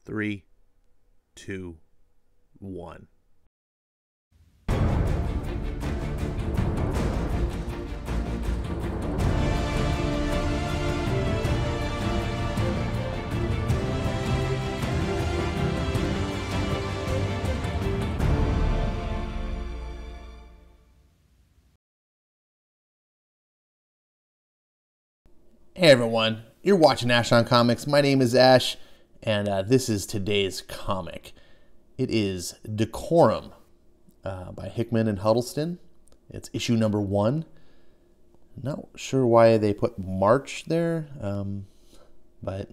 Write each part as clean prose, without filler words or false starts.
Three, two, one. Hey everyone, you're watching Ash on Comics. My name is Ash, and this is today's comic. It is Decorum by Hickman and Huddleston. It's issue number 1. Not sure why they put March there, but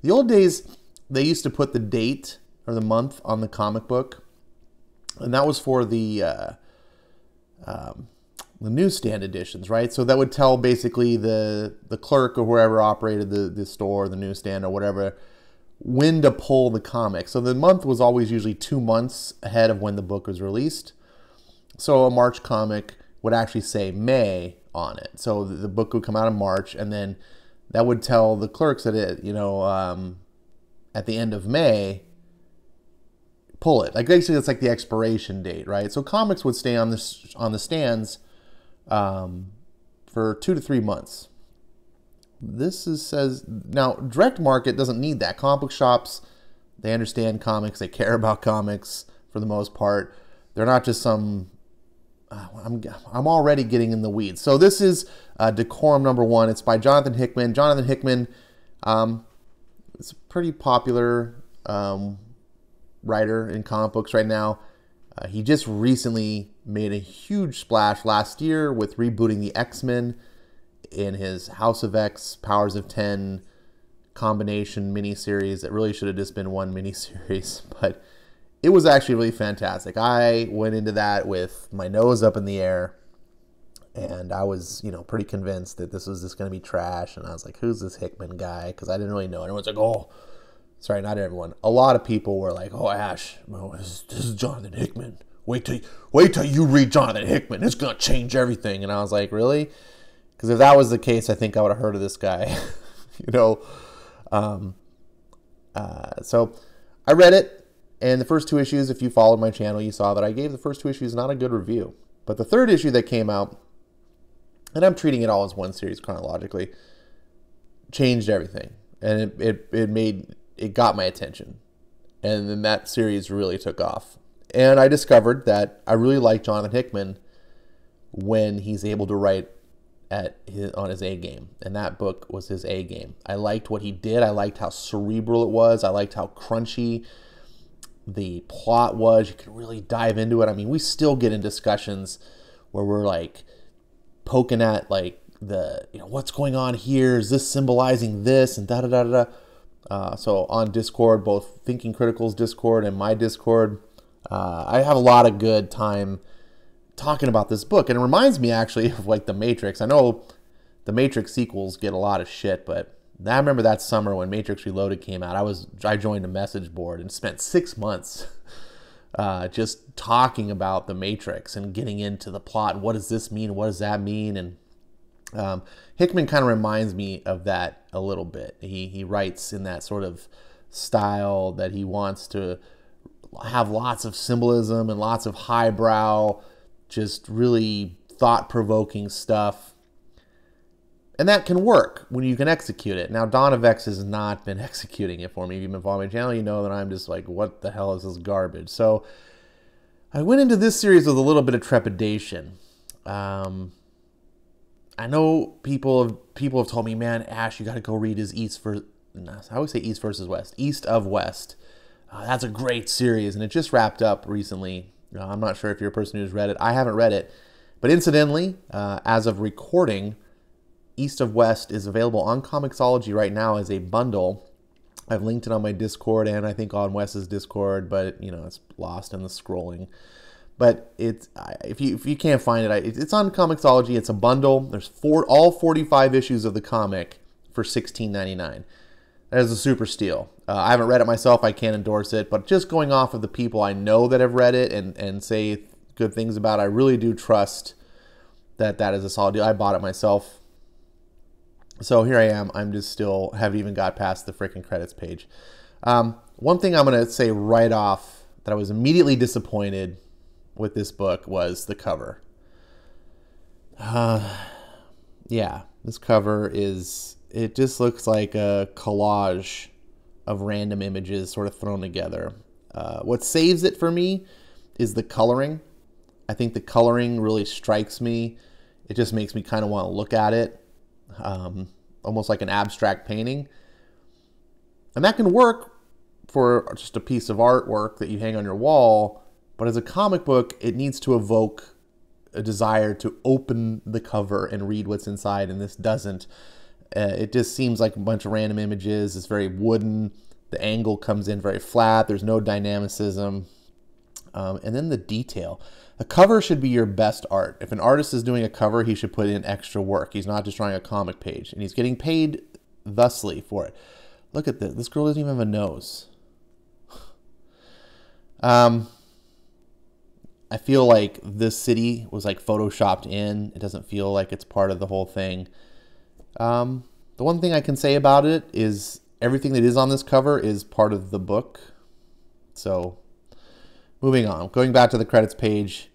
the old days they used to put the date or the month on the comic book, and that was for the newsstand editions, right? So that would tell basically the clerk or whoever operated the store, the newsstand or whatever, when to pull the comic. So the month was always usually 2 months ahead of when the book was released. So a March comic would actually say May on it. So the book would come out in March, and then that would tell the clerks that at the end of May, pull it. Like basically, it's like the expiration date, right? So comics would stay on the stands for 2 to 3 months. Says now direct market doesn't need that. Comic book shops, they understand comics, they care about comics for the most part. They're not just some. I'm already getting in the weeds. So this is Decorum number 1. It's by Jonathan Hickman. Jonathan Hickman is a pretty popular writer in comic books right now. He just recently made a huge splash last year with rebooting the X-Men in his House of X, Powers of 10 combination miniseries. That really should have just been one miniseries, but it was actually really fantastic. I went into that with my nose up in the air, and I was, pretty convinced that this was just going to be trash. And I was like, who's this Hickman guy? Because I didn't really know. Everyone's like, oh, sorry, not everyone. A lot of people were like, oh, Ash, this is Jonathan Hickman. Wait till you read Jonathan Hickman. It's going to change everything. And I was like, really? Because if that was the case, I think I would have heard of this guy. So I read it. And the first 2 issues, if you followed my channel, you saw that I gave the first 2 issues not a good review. But the 3rd issue that came out, and I'm treating it all as one series chronologically, changed everything. And it got my attention. And then that series really took off. And I discovered that I really like Jonathan Hickman when he's able to write on his A game. And that book was his A game. I liked what he did. I liked how cerebral it was. I liked how crunchy the plot was. You could really dive into it. I mean, we still get in discussions where we're like poking at like what's going on here? Is this symbolizing this? And da-da-da-da-da. So on Discord, both Thinking Critical's Discord and my Discord, I have a lot of good time talking about this book. And it reminds me actually of like The Matrix. I know the Matrix sequels get a lot of shit, but I remember that summer when Matrix Reloaded came out, I joined a message board and spent 6 months just talking about The Matrix and getting into the plot. What does this mean? What does that mean? And Hickman kind of reminds me of that a little bit. He writes in that sort of style that he wants to have lots of symbolism and lots of highbrow, just really thought-provoking stuff. And that can work when you can execute it. Now, Dawn of X has not been executing it for me. If you've been following my channel, you know that I'm just like, what the hell is this garbage? So I went into this series with a little bit of trepidation. I know people have told me, man, Ash, you got to go read his I always say East versus West. East of West. That's a great series, and it just wrapped up recently. I'm not sure if you're a person who's read it. I haven't read it. But incidentally, as of recording, East of West is available on Comixology right now as a bundle. I've linked it on my Discord and I think on Wes's Discord, but it's lost in the scrolling. But it's if you can't find it, it's on Comixology. It's a bundle. There's all 45 issues of the comic for $16.99. That is a super steal. I haven't read it myself. I can't endorse it, but just going off of the people I know that have read it and say good things about it, I really do trust that is a solid deal. I bought it myself. So here I am. I'm just still haven't even got past the freaking credits page. One thing I'm going to say right off that I was immediately disappointed with this book was the cover. Yeah, this cover it just looks like a collage of random images sort of thrown together. What saves it for me is the coloring. I think the coloring really strikes me. It just makes me kind of want to look at it, almost like an abstract painting. And that can work for just a piece of artwork that you hang on your wall, but as a comic book, it needs to evoke a desire to open the cover and read what's inside, and this doesn't. It just seems like a bunch of random images. It's very wooden. The angle comes in very flat. There's no dynamicism. And then the detail. A cover should be your best art. If an artist is doing a cover, he should put in extra work. He's not just drawing a comic page, and he's getting paid thusly for it. Look at this. This girl doesn't even have a nose. I feel like this city was like photoshopped in. It doesn't feel like it's part of the whole thing. The one thing I can say about it is everything that is on this cover is part of the book. So moving on, going back to the credits page,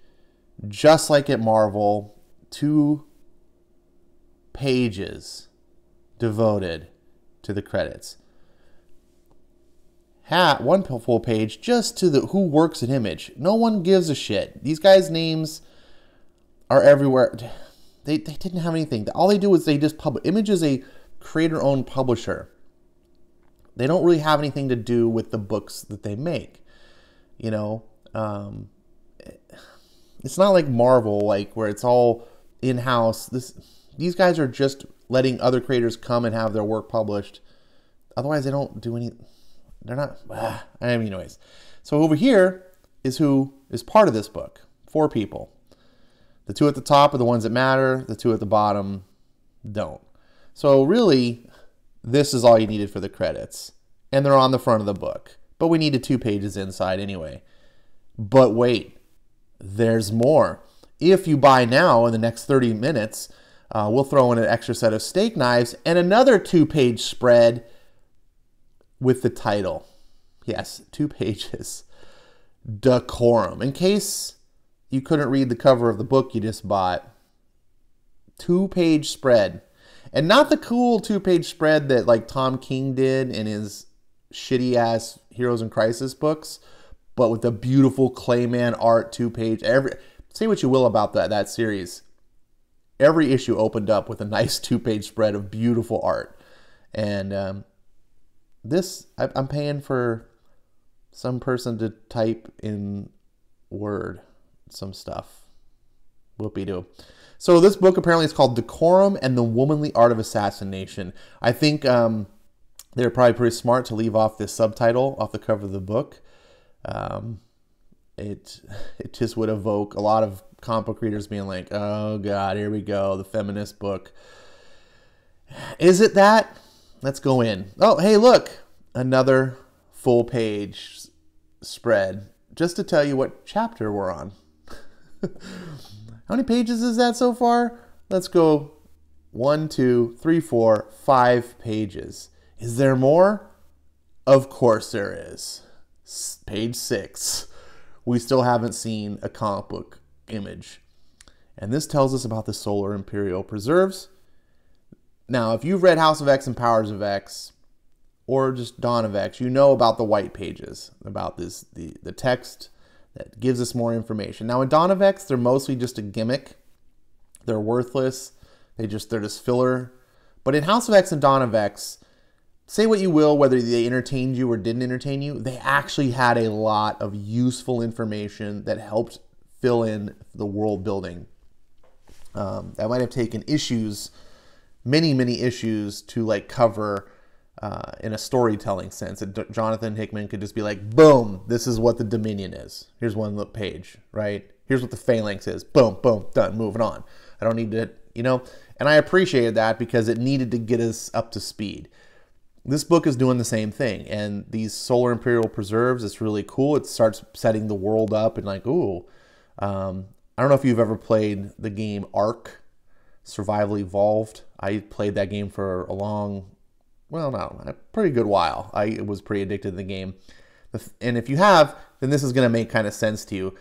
just like at Marvel, 2 pages devoted to the credits. One full page just to the who works at Image. No one gives a shit. These guys' names are everywhere. They didn't have anything. All they do is they just publish. Image is a creator-owned publisher. They don't really have anything to do with the books that they make. You know, it's not like Marvel, like where it's all in-house. These guys are just letting other creators come and have their work published. Otherwise, they don't do any. They're not. Anyways, so over here is who is part of this book. 4 people. The 2 at the top are the ones that matter. The 2 at the bottom don't. So really, this is all you needed for the credits. And they're on the front of the book. But we needed 2 pages inside anyway. But wait, there's more. If you buy now in the next 30 minutes, we'll throw in an extra set of steak knives and another 2-page spread with the title. Yes, 2 pages. Decorum. In case you couldn't read the cover of the book you just bought, 2-page spread. And not the cool 2-page spread that like Tom King did in his shitty-ass Heroes in Crisis books, but with the beautiful Clayman art 2-page. Say what you will about that series. Every issue opened up with a nice 2-page spread of beautiful art. And I'm paying for some person to type in Word some stuff. Whoopie-doo. So this book apparently is called Decorum and the Womanly Art of Assassination. I think they're probably pretty smart to leave off this subtitle off the cover of the book. It just would evoke a lot of comic book readers being like, oh God, here we go, the feminist book. Is it that? Let's go in. Oh, hey, look, another full page spread just to tell you what chapter we're on. How many pages is that so far? Let's go 1, 2, 3, 4, 5 pages. Is there more? Of course there is. Page 6. We still haven't seen a comic book image. And this tells us about the Solar Imperial Preserves. Now, if you've read House of X and Powers of X, or just Dawn of X, you know about the white pages, about the text that gives us more information. Now, in Dawn of X, they're mostly just a gimmick. They're worthless. They're just filler. But in House of X and Dawn of X, say what you will, whether they entertained you or didn't entertain you, they actually had a lot of useful information that helped fill in the world building. That might have taken issues, many issues to like cover in a storytelling sense. Jonathan Hickman could just be like, boom, this is what the Dominion is. Here's one page, right? Here's what the Phalanx is. Boom, boom, done, moving on. I don't need to, and I appreciated that because it needed to get us up to speed. This book is doing the same thing, and these Solar Imperial Preserves, it's really cool. It starts setting the world up and like, ooh. I don't know if you've ever played the game Ark. Survival Evolved. I played that game for a pretty good while. I was pretty addicted to the game. And if you have, then this is going to make kind of sense to you.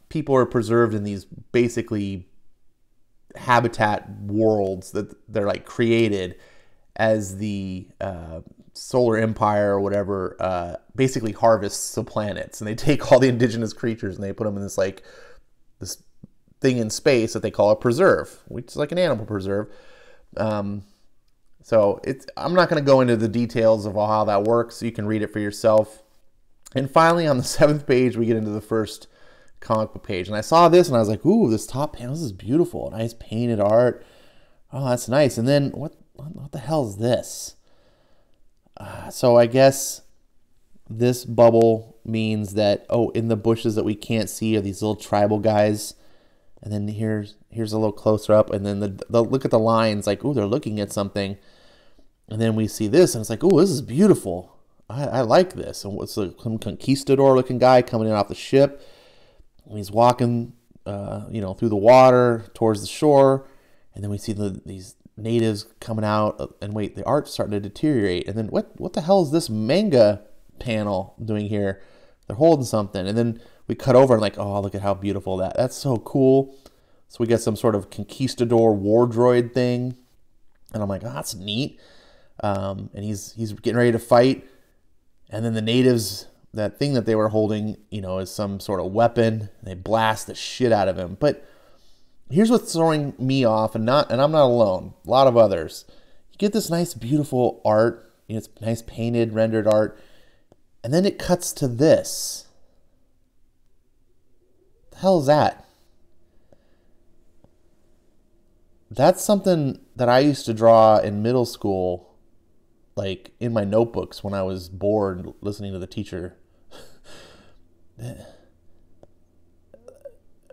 People are preserved in these basically habitat worlds that they're like created as the solar empire or whatever basically harvests the planets, and they take all the indigenous creatures and they put them in this thing in space that they call a preserve, which is like an animal preserve. So I'm not going to go into the details of how that works. You can read it for yourself. And finally, on the 7th page, we get into the first comic book page. And I saw this and I was like, ooh, this top panel, this is beautiful. Nice painted art. Oh, that's nice. And then what the hell is this? So I guess this bubble means that, in the bushes that we can't see are these little tribal guys. And then here's a little closer up. And then the look at the lines like, ooh, they're looking at something. And then we see this and it's like, ooh, this is beautiful. I like this. And what's some conquistador looking guy coming in off the ship. And he's walking, through the water towards the shore. And then we see these natives coming out. And wait, the art's starting to deteriorate. And then what the hell is this manga panel doing here? They're holding something. And then we cut over and like, oh, look at how beautiful that's so cool. So we get some sort of conquistador war droid thing. And I'm like, oh, that's neat. And he's getting ready to fight. And then the natives, that thing that they were holding, is some sort of weapon. And they blast the shit out of him. But here's what's throwing me off, and I'm not alone. A lot of others. You get this nice, beautiful art. It's nice painted, rendered art. And then it cuts to this. What the hell is that? That's something that I used to draw in middle school, like in my notebooks when I was bored listening to the teacher.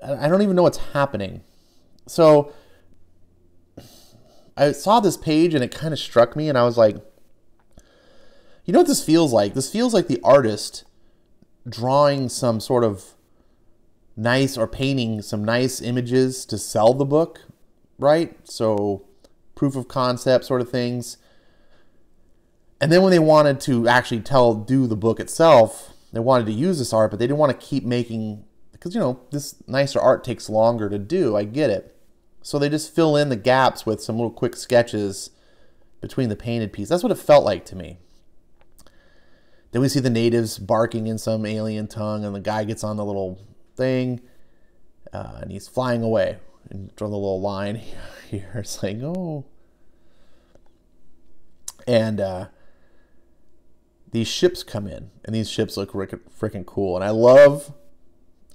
I don't even know what's happening. So I saw this page and it kind of struck me and I was like, you know what this feels like? This feels like the artist drawing some sort of nice or painting some nice images to sell the book, right? So proof of concept sort of things. And then when they wanted to actually do the book itself, they wanted to use this art, but they didn't want to keep making, because, this nicer art takes longer to do. I get it. So they just fill in the gaps with some little quick sketches between the painted piece. That's what it felt like to me. Then we see the natives barking in some alien tongue, and the guy gets on the little thing, and he's flying away. And draw the little line here. It's like, oh. And these ships come in, and these ships look freaking cool. And I love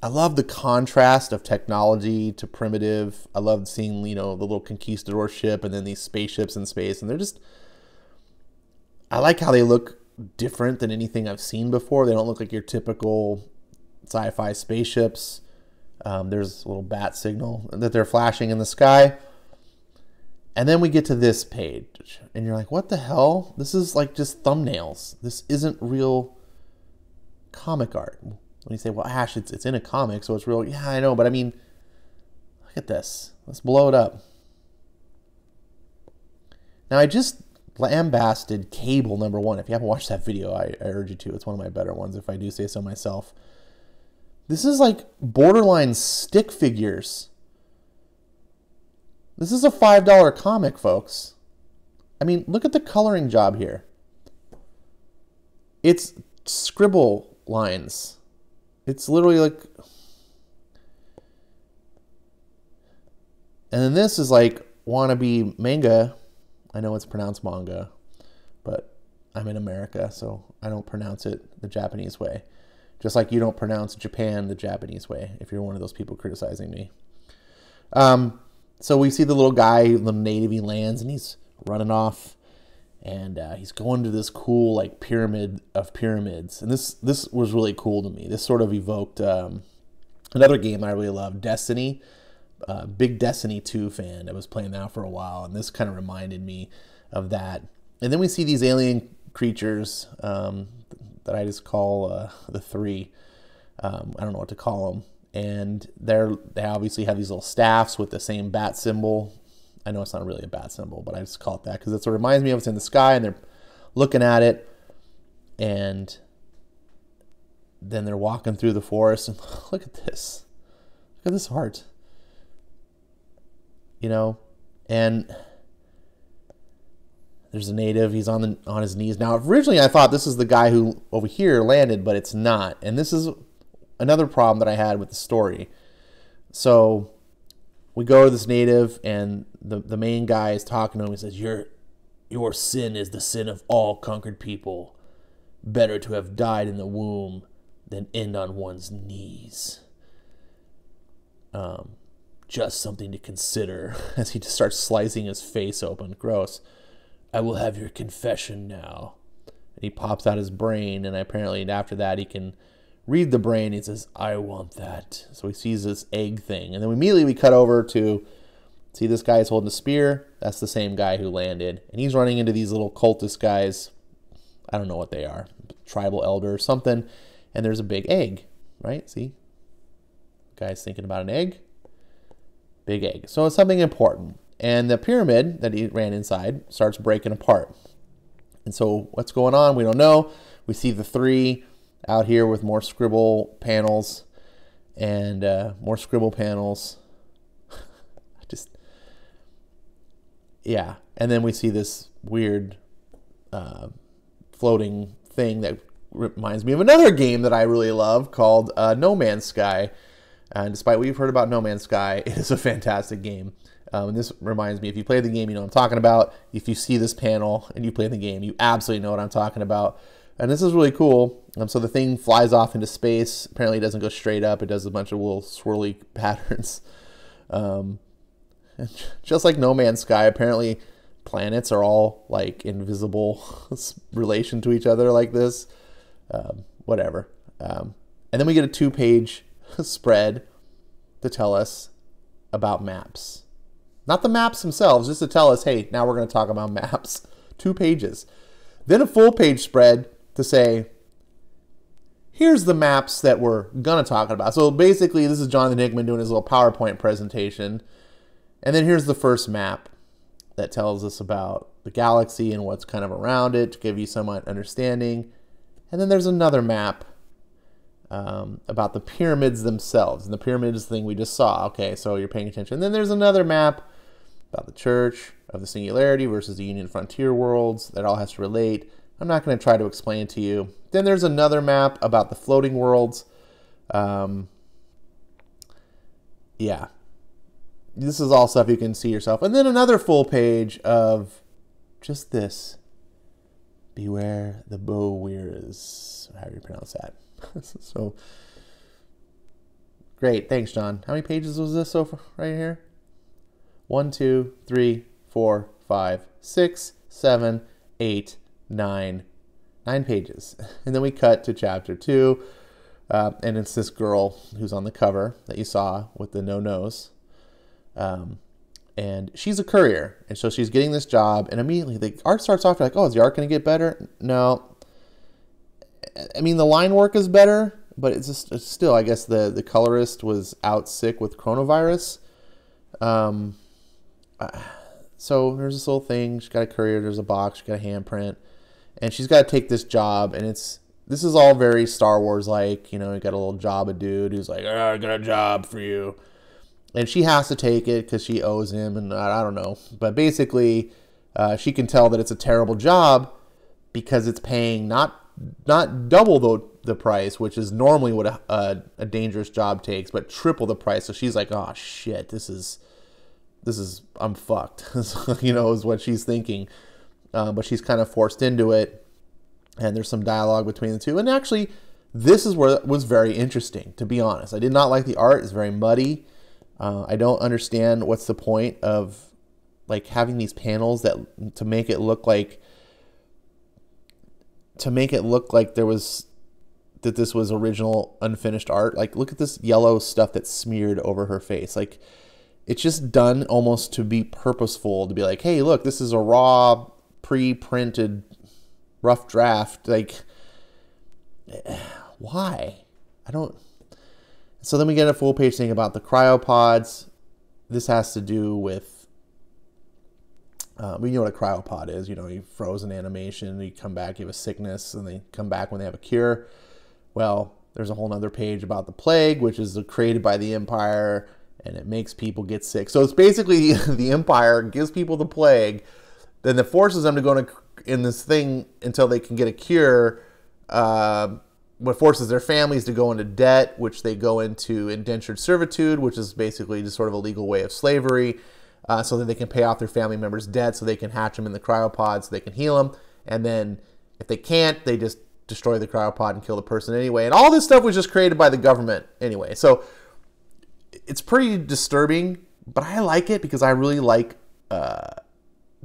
the contrast of technology to primitive. I loved seeing, the little conquistador ship and then these spaceships in space. And I like how they look different than anything I've seen before. They don't look like your typical sci-fi spaceships. There's a little bat signal that they're flashing in the sky. And then we get to this page, and you're like, what the hell? This is like just thumbnails. This isn't real comic art. When you say, well, Ash, it's in a comic, so it's real. Yeah, I know, but I mean, look at this. Let's blow it up. Now, I just lambasted Cable #1. If you haven't watched that video, I urge you to. It's one of my better ones, if I do say so myself. This is like borderline stick figures. This is a $5 comic, folks. I mean, look at the coloring job here. It's scribble lines. It's literally like... And then this is like wannabe manga. I know it's pronounced manga, but I'm in America, so I don't pronounce it the Japanese way. Just like you don't pronounce Japan the Japanese way, if you're one of those people criticizing me. So we see the little guy, the native, he lands, and he's running off. And he's going to this cool, like, pyramid of pyramids. And this was really cool to me. This sort of evoked another game I really love, Destiny. Big Destiny 2 fan. I was playing that for a while, and this kind of reminded me of that. And then we see these alien creatures that I just call the three. I don't know what to call them. And they obviously have these little staffs with the same bat symbol I know it's not really a bat symbol, but I just call it that because that's what it reminds me of. It's in the sky, and they're looking at it, and then they're walking through the forest, and look at this. Look at this heart. You know, and there's a native. He's on his knees. Now, originally I thought this is the guy who over here landed, but it's not. And this is another problem that I had with the story. So we go to this native, and the main guy is talking to him. He says, your sin is the sin of all conquered people. Better to have died in the womb than end on one's knees. Just something to consider, as he just starts slicing his face open. Gross. I will have your confession now. And he pops out his brain, and apparently after that he can read the brain. He says, I want that. So he sees this egg thing. And then immediately we cut over to see this guy is holding a spear. That's the same guy who landed. And he's running into these little cultist guys. I don't know what they are. Tribal elder or something. And there's a big egg, right? See? Guy's thinking about an egg. Big egg. So it's something important. And the pyramid that he ran inside starts breaking apart. And so what's going on? We don't know. We see the three out here with more scribble panels and more scribble panels. Yeah. And then we see this weird floating thing that reminds me of another game that I really love called No Man's Sky. And despite what you've heard about No Man's Sky, it is a fantastic game. And this reminds me, if you play the game, you know what I'm talking about. If you see this panel and you play the game, you absolutely know what I'm talking about. And this is really cool. So the thing flies off into space. Apparently it doesn't go straight up. It does a bunch of little swirly patterns. Just like No Man's Sky, apparently planets are all like invisible relation to each other like this. Whatever. And then we get a 2-page spread to tell us about maps. Not the maps themselves, just to tell us, hey, now we're going to talk about maps. 2 pages. Then a full-page spread to say, here's the maps that we're going to talk about. So basically, this is Jonathan Hickman doing his little PowerPoint presentation. And then here's the first map that tells us about the galaxy and what's kind of around it to give you some understanding. And then there's another map about the pyramids themselves. And the pyramids thing we just saw. Okay, so you're paying attention. And then there's another map about the Church of the Singularity versus the Union Frontier worlds. That all has to relate. I'm not going to try to explain it to you. Then there's another map about the floating worlds. Yeah. This is all stuff you can see yourself. And then another full page of just this. Beware the bow wearers. How do you pronounce that? So great. Thanks, John. How many pages was this so far right here? 1, 2, 3, 4, 5, 6, 7, 8, 9. 9 pages. And then we cut to chapter 2. And it's this girl who's on the cover that you saw with the no nose. And she's a courier. And so she's getting this job. And immediately the art starts off like, oh, is the art going to get better? No. I mean, the line work is better, but it's still, I guess the colorist was out sick with coronavirus. So there's this little thing. She's got a courier. There's a box. She's got a handprint. And she's got to take this job. And this is all very Star Wars-like. You know, you got a little Jabba dude who's like, oh, I got a job for you. And she has to take it because she owes him. And I don't know. But basically, she can tell that it's a terrible job because it's paying not double the price, which is normally what a dangerous job takes, but triple the price. So she's like, oh shit, this is I'm fucked. You know, is what she's thinking. But she's kind of forced into it, and there's some dialogue between the two. And actually, this is where it was very interesting, to be honest. I did not like the art. It's very muddy. I don't understand what's the point of like having these panels that to make it look like this was original unfinished art. Like, look at this yellow stuff that's smeared over her face. Like, it's just done almost to be purposeful, to be like, hey, look, this is a raw, pre-printed rough draft. Like, why? I don't. So then we get a full page thing about the cryopods. This has to do with You know what a cryopod is. You know, you froze an animation, you come back, you have a sickness, and they come back when they have a cure. Well, there's a whole other page about the plague, which is created by the Empire, and it makes people get sick. So it's basically the Empire gives people the plague, then it forces them to go in this thing until they can get a cure. What forces their families to go into debt, which they go into indentured servitude, which is basically just sort of a legal way of slavery, so that they can pay off their family members' debt, so they can hatch them in the cryopod, so they can heal them. And then if they can't, they just destroy the cryopod and kill the person anyway. And all this stuff was just created by the government anyway. So it's pretty disturbing, but I like it because I really like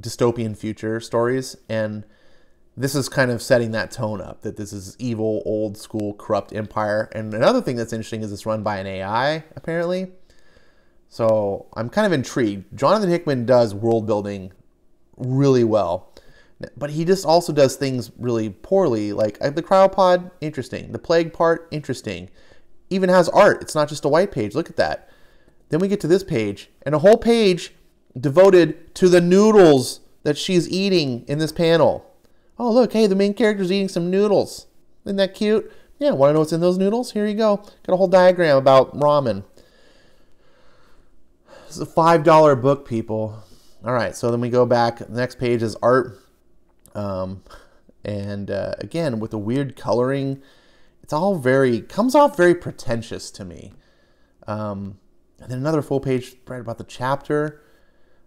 dystopian future stories. And this is kind of setting that tone up, that this is evil, old school, corrupt empire. And another thing that's interesting is it's run by an AI, apparently. So I'm kind of intrigued. Jonathan Hickman does world building really well, but he just also does things really poorly. Like the cryopod, interesting. The plague part, interesting. Even has art. It's not just a white page. Look at that. Then we get to this page, and a whole page devoted to the noodles that she's eating in this panel. Oh, look, hey, the main character's eating some noodles. Isn't that cute? Yeah, want to know what's in those noodles? Here you go. Got a whole diagram about ramen. This is a $5 book, people. All right, so then we go back. The next page is art. Again, with the weird coloring, it's all comes off very pretentious to me. And then another full page right about the chapter.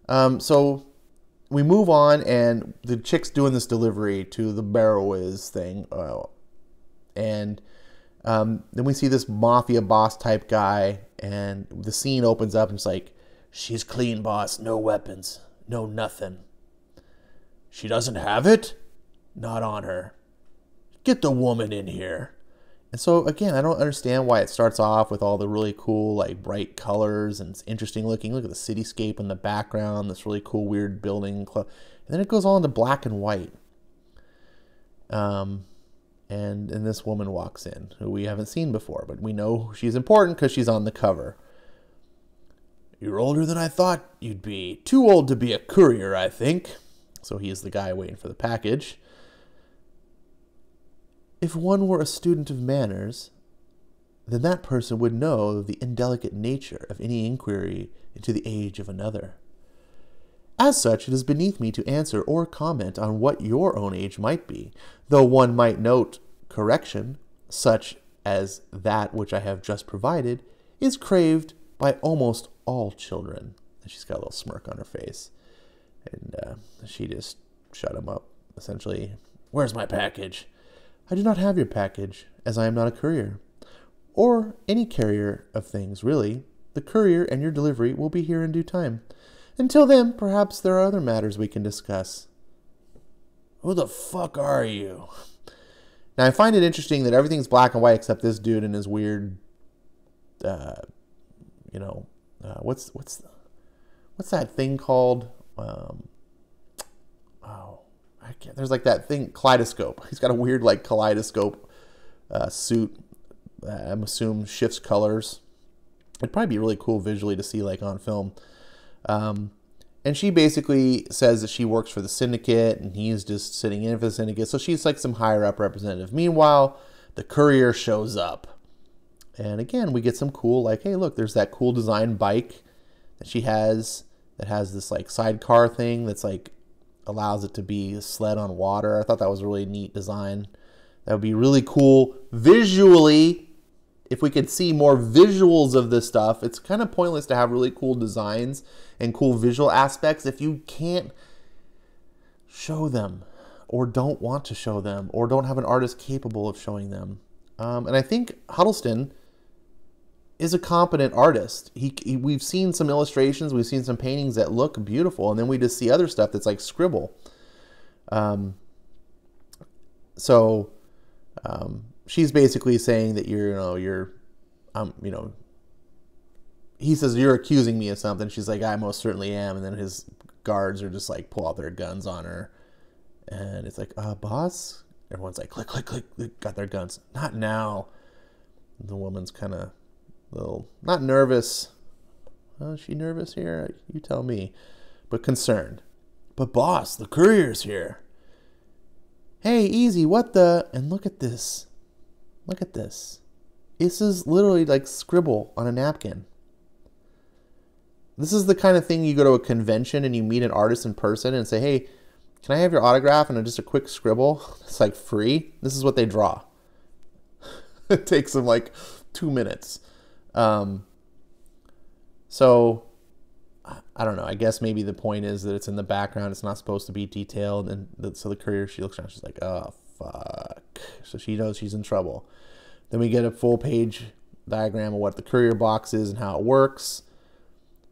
So we move on, and the chick's doing this delivery to the Barrow-Wiz thing. Then we see this mafia boss type guy, and the scene opens up, and it's like, she's clean, boss. No weapons. No nothing. She doesn't have it? Not on her. Get the woman in here. And so, again, I don't understand why it starts off with all the really cool, like, bright colors, and it's interesting looking. Look at the cityscape in the background, this really cool, weird building. And then it goes all into black and white. And this woman walks in, who we haven't seen before, but we know she's important because she's on the cover. You're older than I thought you'd be. Too old to be a courier, I think. So he is the guy waiting for the package. If one were a student of manners, then that person would know the indelicate nature of any inquiry into the age of another. As such, it is beneath me to answer or comment on what your own age might be, though one might note correction, such as that which I have just provided, is craved by almost all children. And she's got a little smirk on her face. And she just shut him up, essentially. Where's my package? I do not have your package, as I am not a courier. Or any carrier of things, really. The courier and your delivery will be here in due time. Until then, perhaps there are other matters we can discuss. Who the fuck are you? Now, I find it interesting that everything's black and white except this dude and his weird, what's that thing called? There's like that thing, kaleidoscope. He's got a weird like kaleidoscope suit. I'm assuming shifts colors. It'd probably be really cool visually to see like on film. And she basically says that she works for the syndicate and he's just sitting in for the syndicate. So she's like some higher up representative. Meanwhile, the courier shows up. And again, we get some cool like, hey, look, there's that cool design bike that she has that has this like sidecar thing that's like allows it to be a sled on water. I thought that was a really neat design. That would be really cool visually. If we could see more visuals of this stuff, it's kind of pointless to have really cool designs and cool visual aspects if you can't show them or don't want to show them or don't have an artist capable of showing them. And I think Huddleston is a competent artist. We've seen some illustrations, we've seen some paintings that look beautiful, and then we just see other stuff that's like scribble. She's basically saying that he says, you're accusing me of something. She's like, I most certainly am. And then his guards are just like, pull out their guns on her. And it's like, boss? Everyone's like, click, click, click, click, got their guns. Not now. The woman's kind of little, not nervous. Is she nervous here? You tell me. But concerned. But boss, the courier's here. Hey, easy, what the? And look at this. Look at this. This is literally like scribble on a napkin. This is the kind of thing you go to a convention and you meet an artist in person and say, hey, can I have your autograph and just a quick scribble? It's like free. This is what they draw. It takes them like 2 minutes. So I don't know. I guess maybe the point is that it's in the background. It's not supposed to be detailed. And so the courier, she looks around. She's like, oh, fuck. So she knows she's in trouble. Then we get a full page diagram of what the courier box is and how it works.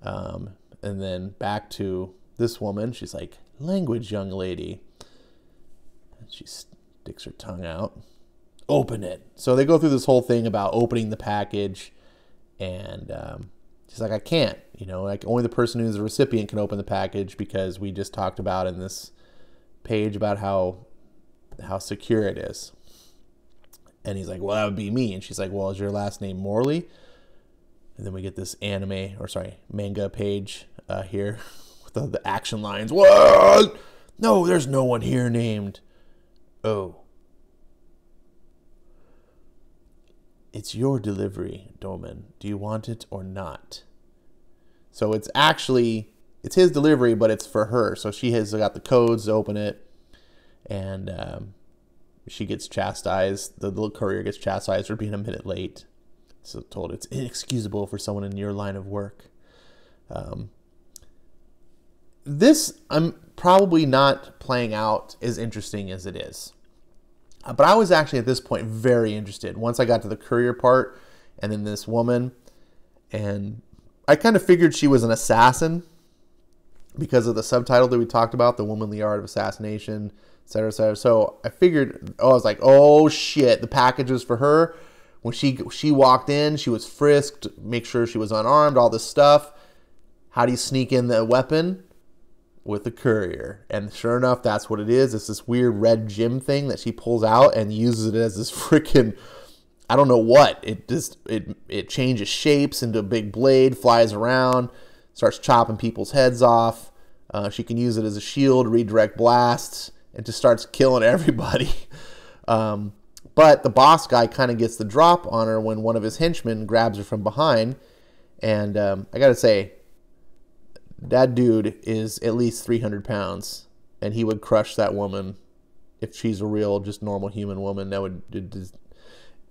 And then back to this woman. She's like, language, young lady. And she sticks her tongue out. Open it. So they go through this whole thing about opening the package. And she's like, I can't. You know, like only the person who's the recipient can open the package because we just talked about in this page about how secure it is. And he's like, well, that would be me. And she's like, well, is your last name Morley? And then we get this manga page here with the action lines. What? No, there's no one here named. Oh. It's your delivery, Doman. Do you want it or not? So it's his delivery, but it's for her. So she has got the codes to open it. And she gets chastised. The little courier gets chastised for being a minute late. So told it's inexcusable for someone in your line of work. This I'm probably not playing out as interesting as it is. But I was actually at this point very interested. Once I got to the courier part and then this woman. And I kind of figured she was an assassin because of the subtitle that we talked about, The Womanly Art of Assassination, etc., etc. So I figured, I was like, oh shit, the package was for her. When she walked in, she was frisked, make sure she was unarmed, all this stuff. How do you sneak in the weapon? With the courier. And sure enough, that's what it is. It's this weird red gem thing that she pulls out and uses it as this freaking, I don't know what. It changes shapes into a big blade, flies around, starts chopping people's heads off. She can use it as a shield, redirect blasts, and just starts killing everybody. But the boss guy kind of gets the drop on her when one of his henchmen grabs her from behind. And I got to say, that dude is at least 300 pounds. And he would crush that woman if she's a real, just normal human woman. That would.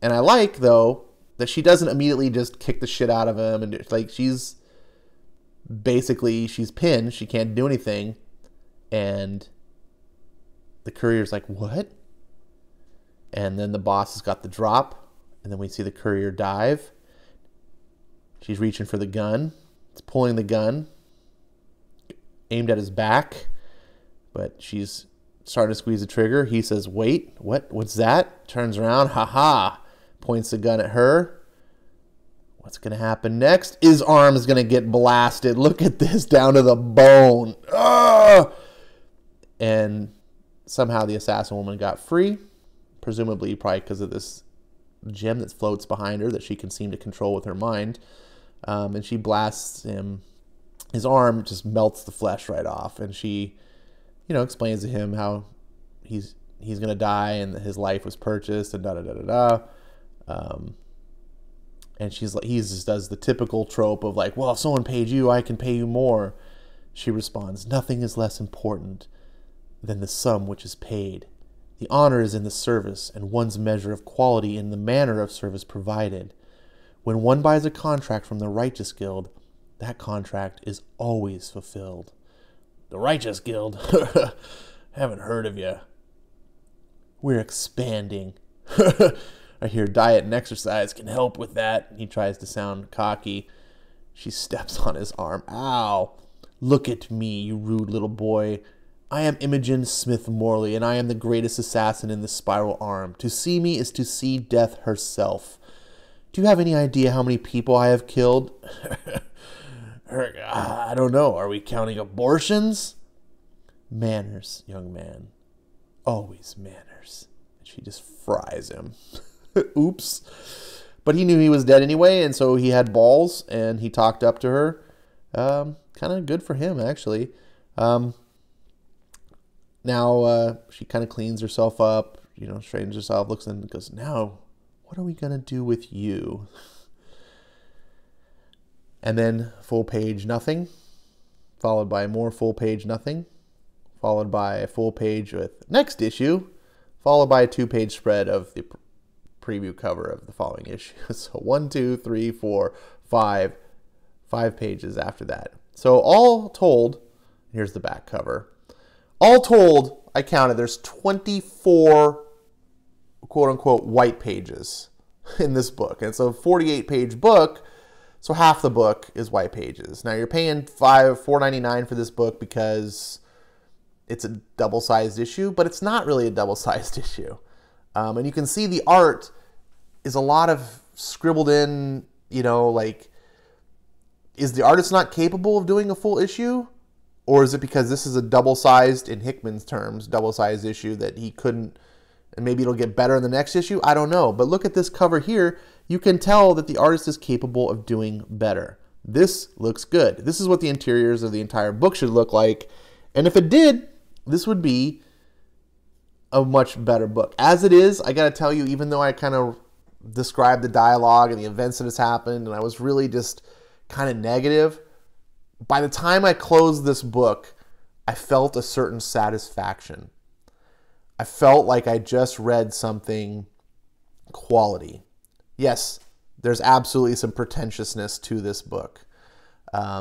And I like, though, that she doesn't immediately just kick the shit out of him. And like she's pinned. She can't do anything. And the courier's like, what? And then the boss has got the drop. And then we see the courier dive. She's reaching for the gun. It's pulling the gun. Aimed at his back. But she's starting to squeeze the trigger. He says, wait, what? What's that? Turns around. Ha-ha. Points the gun at her. What's going to happen next? His arm is going to get blasted. Look at this. Down to the bone. Ah! And somehow the assassin woman got free. Presumably probably because of this gem that floats behind her that she can seem to control with her mind. And she blasts him. His arm just melts the flesh right off. And she, explains to him how he's going to die and that his life was purchased and da-da-da-da-da. And he just does the typical trope of like, well, if someone paid you, I can pay you more. She responds, nothing is less important than the sum which is paid. The honor is in the service, and one's measure of quality in the manner of service provided. When one buys a contract from the Righteous Guild, that contract is always fulfilled. The Righteous Guild? Haven't heard of you. We're expanding. I hear diet and exercise can help with that. He tries to sound cocky. She steps on his arm. Ow. Look at me, you rude little boy. I am Imogen Smith Morley, and I am the greatest assassin in the spiral arm. To see me is to see death herself. Do you have any idea how many people I have killed? I don't know. Are we counting abortions? Manners, young man. Always manners. And she just fries him. Oops. But he knew he was dead anyway, and so he had balls, and he talked up to her. Kind of good for him, actually. Now she kind of cleans herself up, straightens herself, looks in and goes, now, what are we going to do with you? And then full page nothing, followed by more full page nothing, followed by a full page with next issue, followed by a 2-page spread of the preview cover of the following issue. So 1, 2, 3, 4, 5 pages after that. So all told, here's the back cover. All told, I counted, there's 24 quote-unquote white pages in this book. And it's a 48-page book, so half the book is white pages. Now you're paying $4.99 for this book because it's a double-sized issue, but it's not really a double-sized issue. And you can see the art is a lot of scribbled in, like, is the artist not capable of doing a full issue? Or is it because this is a double-sized, in Hickman's terms, double-sized issue that he couldn't, and maybe it'll get better in the next issue? I don't know. But look at this cover here. You can tell that the artist is capable of doing better. This looks good. This is what the interiors of the entire book should look like. And if it did, this would be a much better book. As it is, I got to tell you, even though I kind of described the dialogue and the events that has happened, and I was really just kind of negative, by the time I closed this book, I felt a certain satisfaction. I felt like I just read something quality. Yes, there's absolutely some pretentiousness to this book.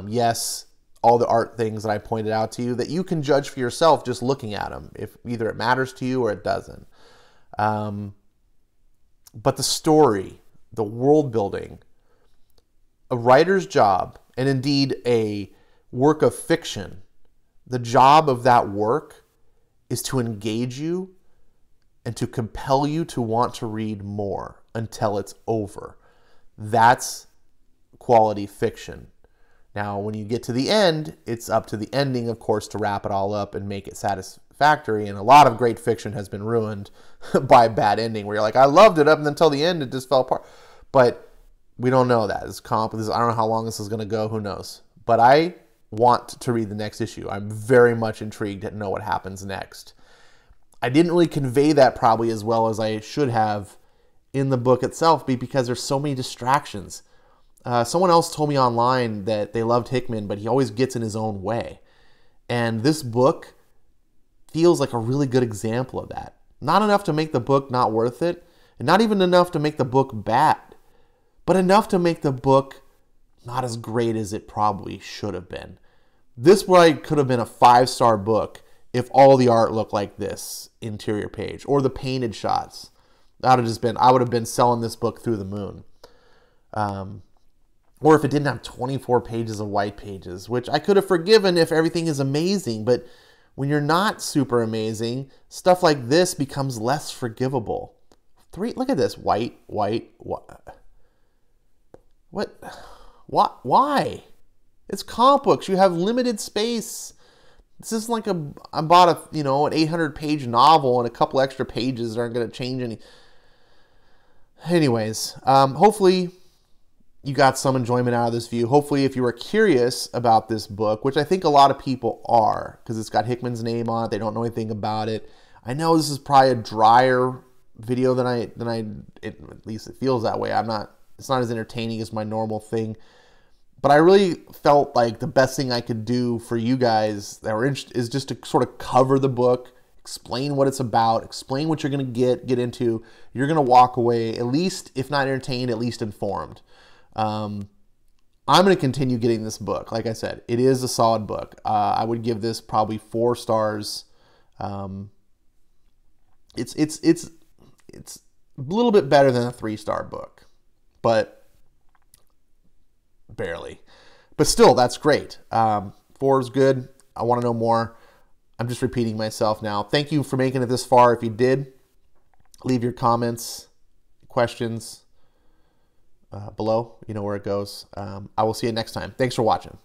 Yes, all the art things that I pointed out to you that you can judge for yourself just looking at them, if either it matters to you or it doesn't. But the story, the world building, a writer's job, and indeed a work of fiction, the job of that work is to engage you and to compel you to want to read more until it's over. That's quality fiction. Now, when you get to the end, it's up to the ending, of course, to wrap it all up and make it satisfactory. And a lot of great fiction has been ruined by a bad ending where you're like, I loved it up until the end, it just fell apart. But we don't know that. I don't know how long this is going to go. Who knows? But I want to read the next issue. I'm very much intrigued to know what happens next. I didn't really convey that probably as well as I should have in the book itself because there's so many distractions. Someone else told me online that they loved Hickman, but he always gets in his own way. And this book feels like a really good example of that. Not enough to make the book not worth it, and not even enough to make the book bad, but enough to make the book not as great as it probably should have been. This could have been a 5-star book if all the art looked like this interior page, or the painted shots. I would have been selling this book through the moon. Or if it didn't have 24 pages of white pages, which I could have forgiven if everything is amazing. But when you're not super amazing, stuff like this becomes less forgivable. Look at this. White. What? Why? It's comic books. You have limited space. This isn't like I bought an 800-page novel and a couple extra pages aren't going to change any. Anyways, hopefully you got some enjoyment out of this view. Hopefully, if you were curious about this book, which I think a lot of people are, because it's got Hickman's name on it, they don't know anything about it. I know this is probably a drier video than at least it feels that way. It's not as entertaining as my normal thing. But I really felt like the best thing I could do for you guys that were interested is just to sort of cover the book, explain what it's about, explain what you're going to get into. You're going to walk away, at least, if not entertained, at least informed. I'm going to continue getting this book. Like I said, it is a solid book. I would give this probably 4 stars. It's a little bit better than a 3-star book, but barely. But still, that's great. 4 is good. I want to know more. I'm just repeating myself now. Thank you for making it this far. If you did, leave your comments, questions below. You know where it goes. I will see you next time. Thanks for watching.